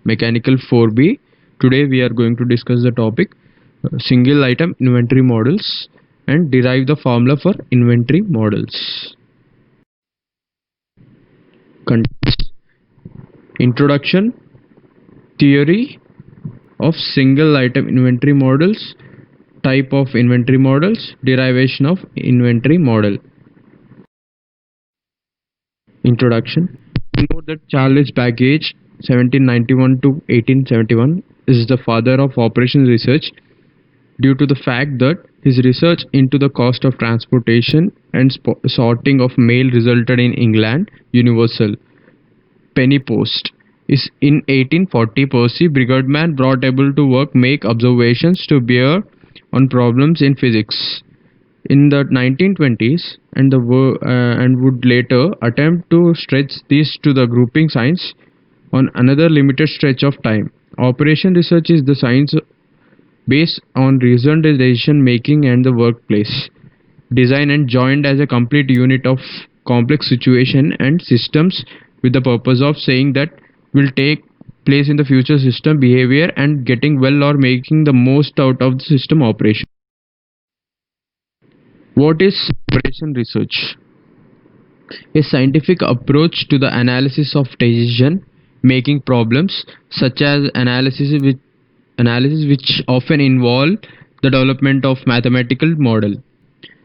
Mechanical 4B. Today we are going to discuss the topic single item inventory models and derive the formula for inventory models. Contents: Introduction, theory of single item inventory models, type of inventory models, derivation of inventory model. Introduction. We know that Charles Babbage, 1791 to 1871, is the father of operations research due to the fact that his research into the cost of transportation and sorting of mail resulted in England universal penny post. Is in 1840, Percy Brightman brought able to work make observations to bear on problems in physics. In the 1920s, and would later attempt to stretch this to the grouping science on another limited stretch of time. Operation research is the science based on reasoned decision making and the workplace design and joined as a complete unit of complex situation and systems with the purpose of saying that will take place in the future system behavior and getting well or making the most out of the system operation. What is operation research? A scientific approach to the analysis of decision making problems such as analysis which often involve the development of mathematical model.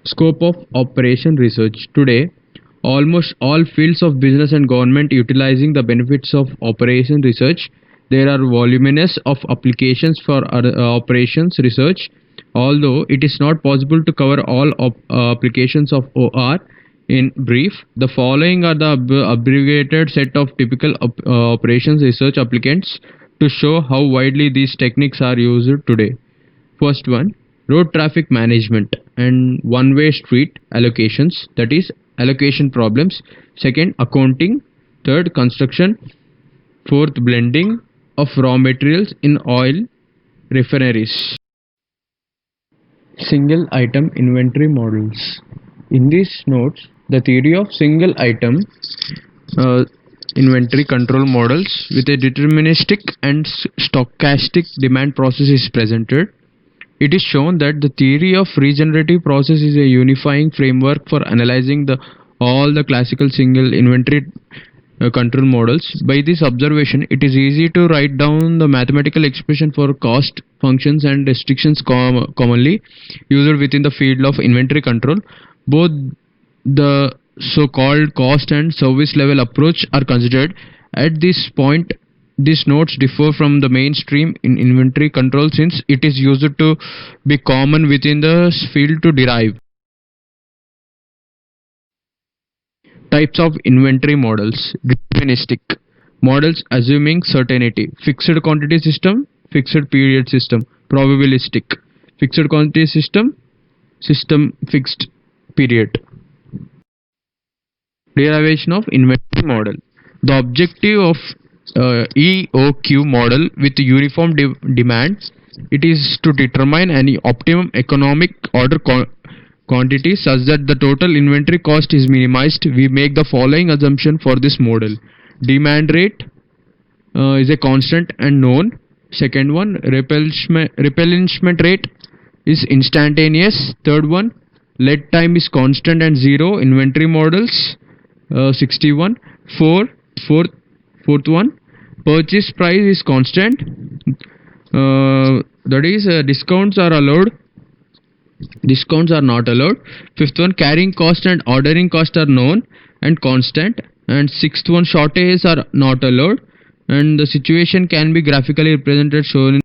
Scope of operation research. Today, almost all fields of business and government utilizing the benefits of operation research. There are voluminous of applications for operations research. Although it is not possible to cover all applications of OR in brief, the following are the abbreviated set of typical operations research applicants to show how widely these techniques are used today. First one, road traffic management and one-way street allocations, that is allocation problems. Second, accounting. Third, construction. Fourth, blending of raw materials in oil refineries. Single item inventory models. In these notes, the theory of single item inventory control models with a deterministic and stochastic demand process is presented. It is shown that the theory of regenerative process is a unifying framework for analyzing all the classical single inventory control models. By this observation, it is easy to write down the mathematical expression for cost functions and restrictions commonly used within the field of inventory control. Both the so-called cost and service level approach are considered. At this point, these notes differ from the mainstream in inventory control since it is used to be common within the field to derive. Types of inventory models. Deterministic models assuming certainty. Fixed quantity system, fixed period system. Probabilistic fixed quantity system, system fixed period. Derivation of inventory model. The objective of EOQ model with uniform demand, it is to determine any optimum economic order quantity such that the total inventory cost is minimized. We make the following assumption for this model. Demand rate is a constant and known. Second one, replenishment rate is instantaneous. Third one, lead time is constant and zero. Inventory models 61. Fourth one, purchase price is constant. That is discounts are allowed. Discounts are not allowed. Fifth one, carrying cost and ordering cost are known and constant. And sixth one, shortages are not allowed. And the situation can be graphically represented shown in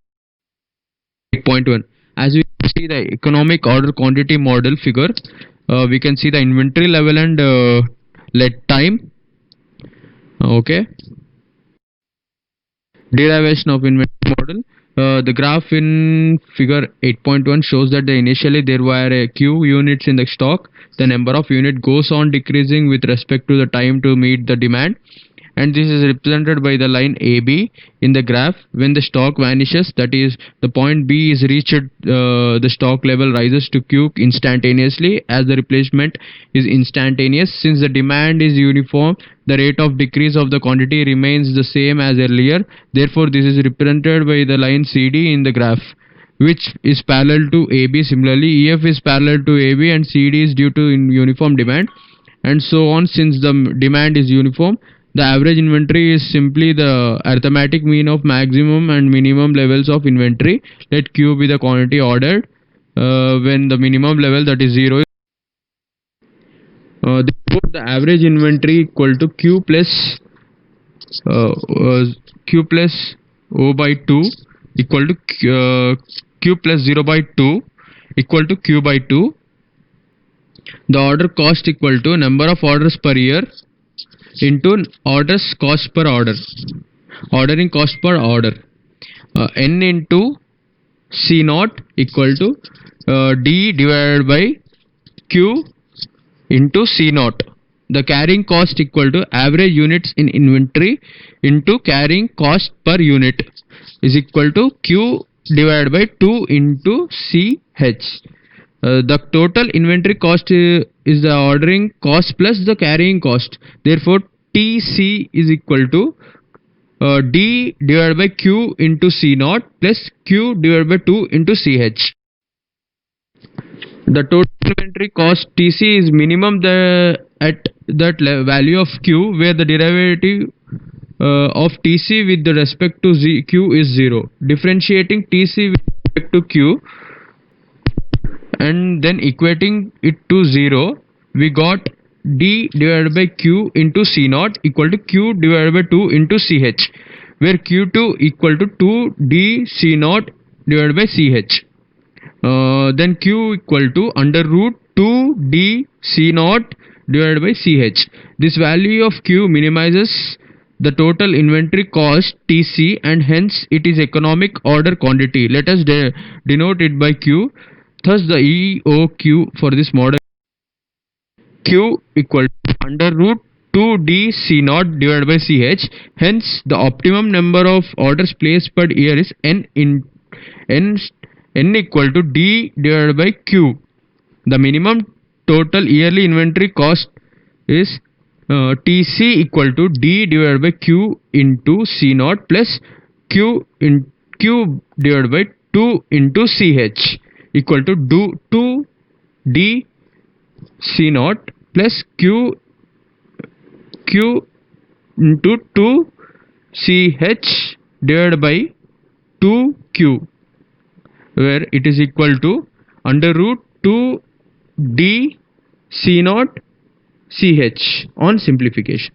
8.1. As we see the economic order quantity model figure, we can see the inventory level and lead time. Okay. Derivation of inventory model. The graph in figure 8.1 shows that initially there were a Q units in the stock. The number of units goes on decreasing with respect to the time to meet the demand. and this is represented by the line AB in the graph. When the stock vanishes, that is the point B is reached, the stock level rises to Q instantaneously as the replacement is instantaneous. Since the demand is uniform, the rate of decrease of the quantity remains the same as earlier. Therefore, this is represented by the line CD in the graph, which is parallel to AB. Similarly, EF is parallel to AB and CD is due to uniform demand, and so on. Since the demand is uniform, the average inventory is simply the arithmetic mean of maximum and minimum levels of inventory. Let Q be the quantity ordered when the minimum level, that is 0. Therefore, the average inventory equal to Q plus O by 2 equal to Q plus 0 by 2 equal to Q by 2. The order cost equal to number of orders per year into orders cost per order, ordering cost per order. N into C naught equal to D divided by Q into C naught. The carrying cost equal to average units in inventory into carrying cost per unit is equal to Q divided by 2 into CH. The total inventory cost is the ordering cost plus the carrying cost. Therefore, TC is equal to D divided by Q into C naught plus Q divided by 2 into CH. The total inventory cost TC is minimum at that value of Q where the derivative of TC with the respect to Q is 0. Differentiating TC with respect to Q and then equating it to 0, we got D divided by Q into C naught equal to Q divided by 2 into CH, where Q2 equal to 2D C naught divided by CH. Then Q equal to under root 2D C naught divided by CH. This value of Q minimizes the total inventory cost TC and hence it is economic order quantity. Let us denote it by Q. Thus the EOQ for this model Q equal to under root 2D C naught divided by CH. Hence the optimum number of orders placed per year is N equal to D divided by Q. The minimum total yearly inventory cost is TC equal to D divided by Q into C naught plus Q divided by 2 into CH equal to 2D C naught plus Q into 2 CH divided by 2Q, where it is equal to under root 2D C naught CH on simplification.